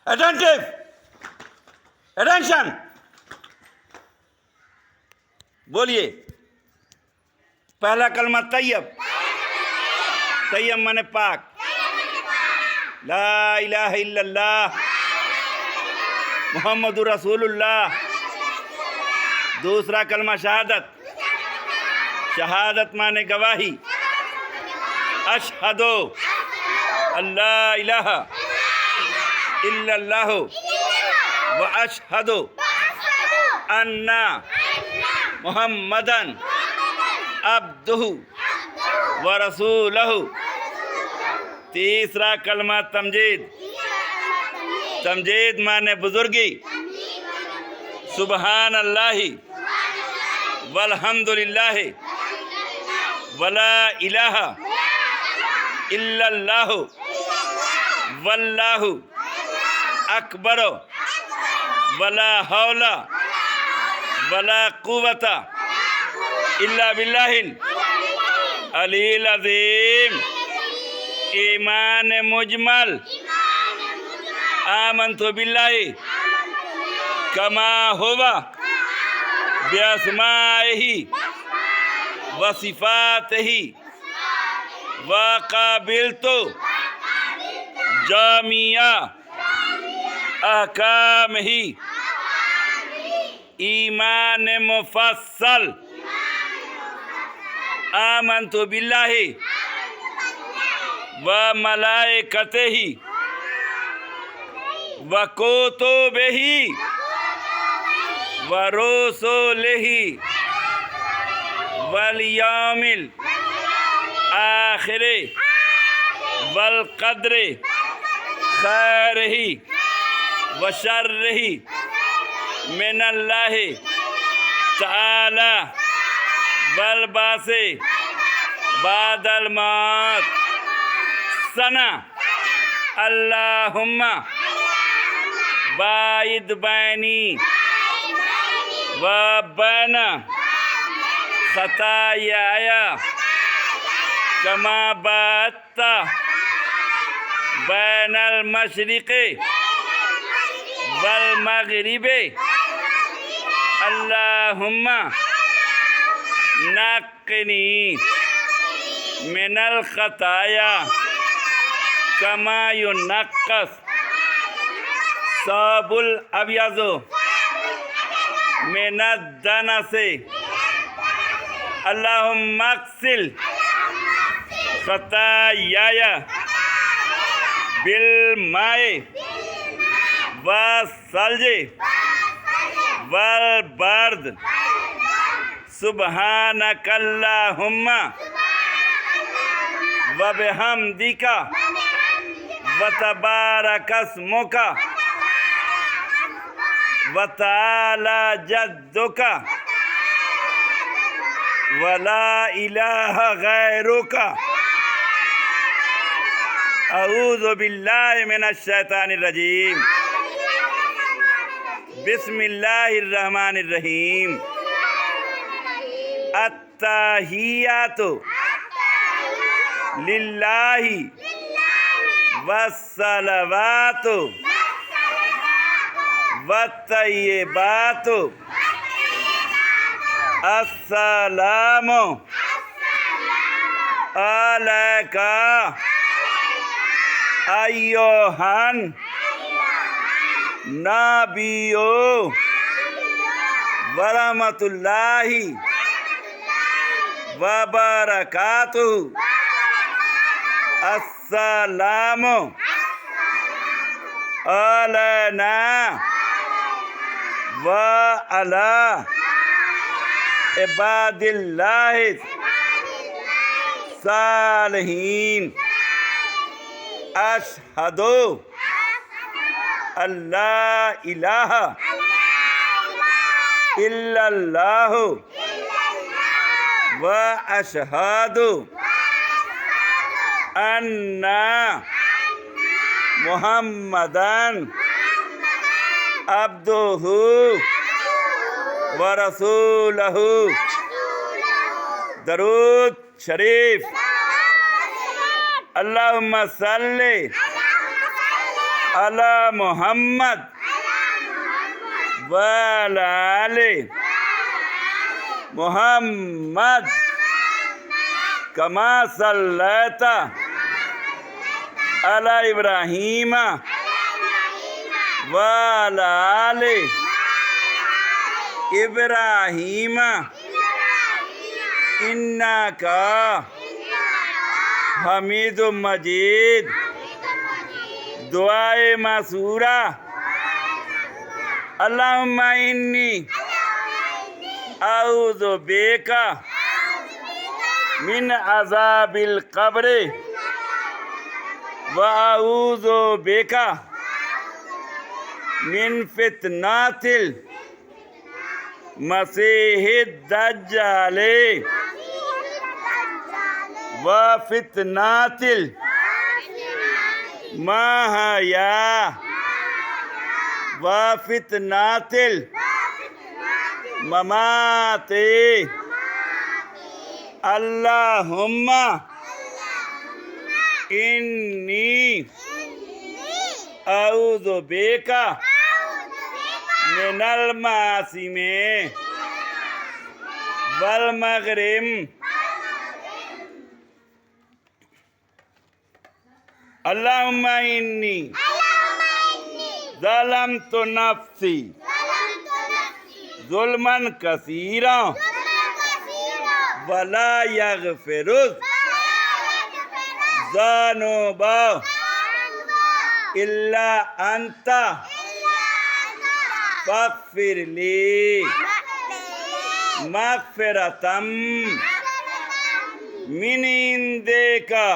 Attentive, attention. बोलिए। पहला कलमा तैयब। तैयब माने पाक। ला इलाहा इल्लल्लाह मुहम्मदुर रसूलुल्लाह। दूसरा कलमा शहादत। शहादत माने गवाही। अशहदु अल्ला इलाहा इल्लल्लाहु व अशहदु अन्ना मुहम्मदन अब्दुहु व रसूलहु। तीसरा कलमा तमजीद। तमजीद माने बुजुर्गी। सुबहान अल्लाहि वल्हम्दुलिल्लाहि वला इलाहा इल्लल्लाहु वल्लाहु अकबर वला हौला वला कुव्वता इल्ला बिल्लाहिल अलील अज़ीम। ईमान मुजमल। आमन्तु बिल्लाहि कमा हुवा बिअस्माइही व सिफातिही व क़बिलतु जामिया अहकामिही। ईमान मुफस्सल। आमन्तु बिल्लाहि व मलाइकतिही व कुतुबिही व रुसुलिही वल यौमिल आखिरि वल क़द्रि खैरिही व शर्रिही मिनल्लाहि तआला वल बासे बादल मौत। सना अल्लाहुम्मा बाइद बैनी व बैना खतायाया कमा बात्ता बैनल मशरिक़ि वल मग़रिबि। अल्लाहुम्मा नक़्क़िनी मिनल खताया कमा युनक़्क़स साबुल अब्यज़ु मिनद दनसे। अल्लाहुम्मा अग़सिल खतायाया बिल माए व सल्जे वल बर्द। सुब्हानकल्लाहुम्मा व बिहम्दिका व तबारकस्मुका व तआला जद्दुका व ला इलाहा गैरुका। अऊज़ु बिल्लाहि मिनश शैतानिर रजीम। बिस्मिल्लाहिर रहमानिर रहीम। अत्ताहियातु लिल्लाहि वस्सलवातु वत्तय्यिबातु अस्सलामु अलैका अय्युहन नबिय्यु व रहमतुल्लाहि व बरकातुहु। अस्सलामु अलैना व अला इबादिल्लाहि सालिहीन। अशहदु अल्ला इलाहा इल्लल्लाहु व अशहदु अन्ना मुहम्मदन अब्दुहु व रसूलहु। दरूद शरीफ। अल्लाहुम्मा सल्ली अला मुहम्मद वअला आले मुहम्मद कमा सल्लैता अला इब्राहीम वअला आले इब्राहीम इन्नका हमीदुम मजीद। दुआए मासूरा अल्लाहुम्मा इन्नी औज़ु बिका मिन अज़ाबिल क़ब्र व औज़ु बिका मिन फितनातिल मसीहिद दज्जाल व फितनातिल महया व फितनातिल ममाते। अल्लाहुम्मा इन्नी औज़ु बिका मिनल मासिमे वल मगरिम। अल्लाहुम्मा इन्नी ज़लमतु नफ्सी ज़ुल्मन कसीरा वला यग़फ़िरुज़ ज़ुनूबा इल्ला अंता फ़ग़फ़िरली मग़फ़िरतम मिन इंदिका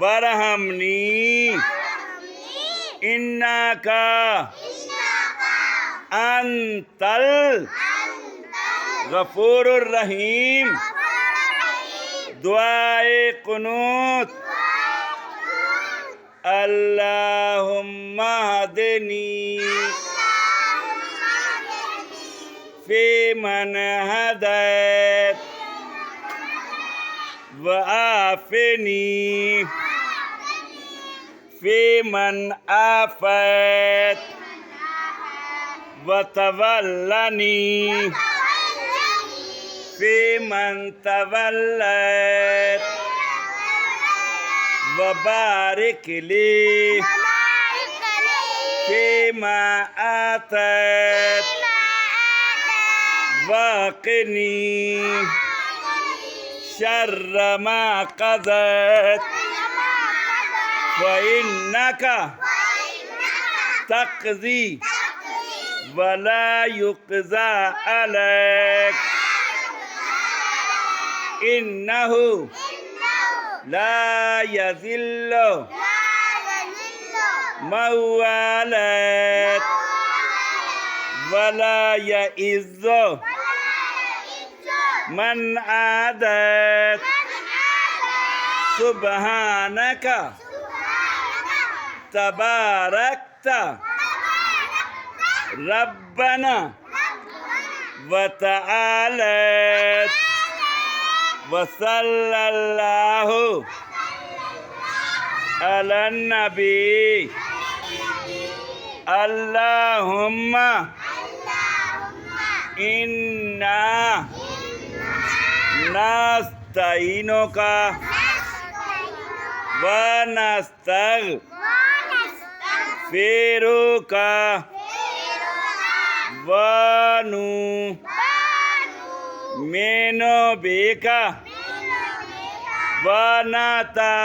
वरहमनी इन्नका अंतल गफूरुर रहीम। दुआए कुनूत अल्लाहुम्मा हदिनी फ़ीमन हदैत व आफ़िनी फ़ीमन आफ़ैत व तवल्लनी फ़ीमन तवल्लैत व बारिक ली फ़ीमा आतैत व क़िनी शर्र मा क़ज़ैत व इन्नका तक़ज़ी वला युक़ज़ा अलैक इन्नहु ला यज़िल्लु मन वालैत वला यइज़्ज़ु मन आदैत। सुब्हानका तबारकता रब्बना व तआलैत व सल्लल्लाहु अलन नबी। अल्लाहुम्मा इन्ना नस्तईनुका व नस्तग़फ़िरुका व नु'मिनु बिका व नतवक्कलु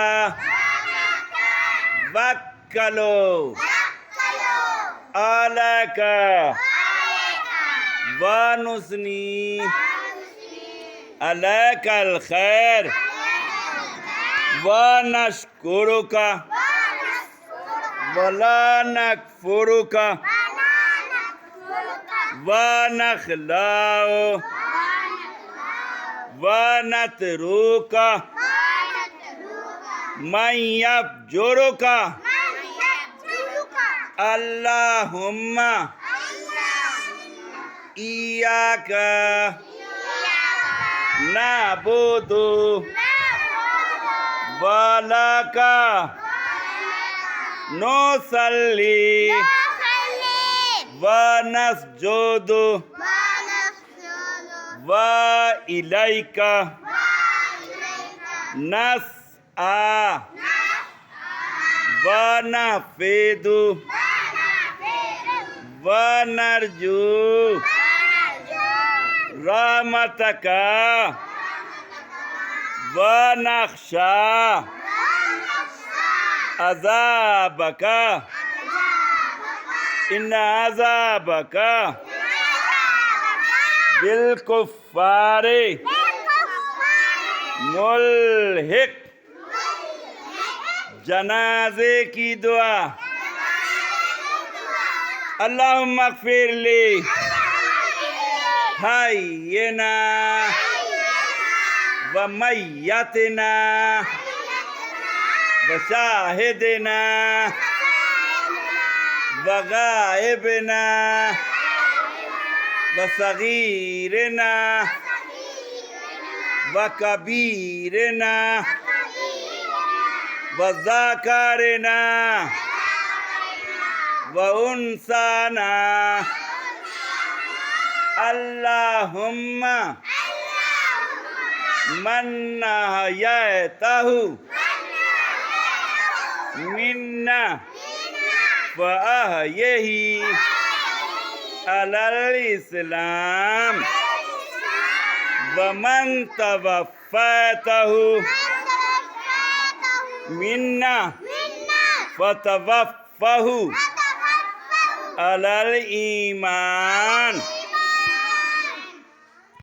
अलैका व नुस्नी अलैकल खैर व नश्कुरुका व ला नकफुरुका व नख़लाउ व नतरुका मन यफ़जुरुका। अल्लाहुम्मा इय्याका नअबुदु व लका نصلي ونسجد وإليك نسعى ونفيد ونرجو رحمتك ونخشى عذابك إن عذابك بالكفار मुल्हिक जनाजे की दुआ अल्लाहुम्मा ग़फ़िरली हय्यना व मय्यतना व शाहिदना व गाइबना व सगीरना वकबीरना वज़ाकरना वउन्साना अल्लाहुम्मा मन अहयैतहु मिन्ना फ़अहयिही अलल इस्लाम वमन तवफ़्फ़ैतहु मिन्ना फ़तवफ़्फ़हु अलल ईमान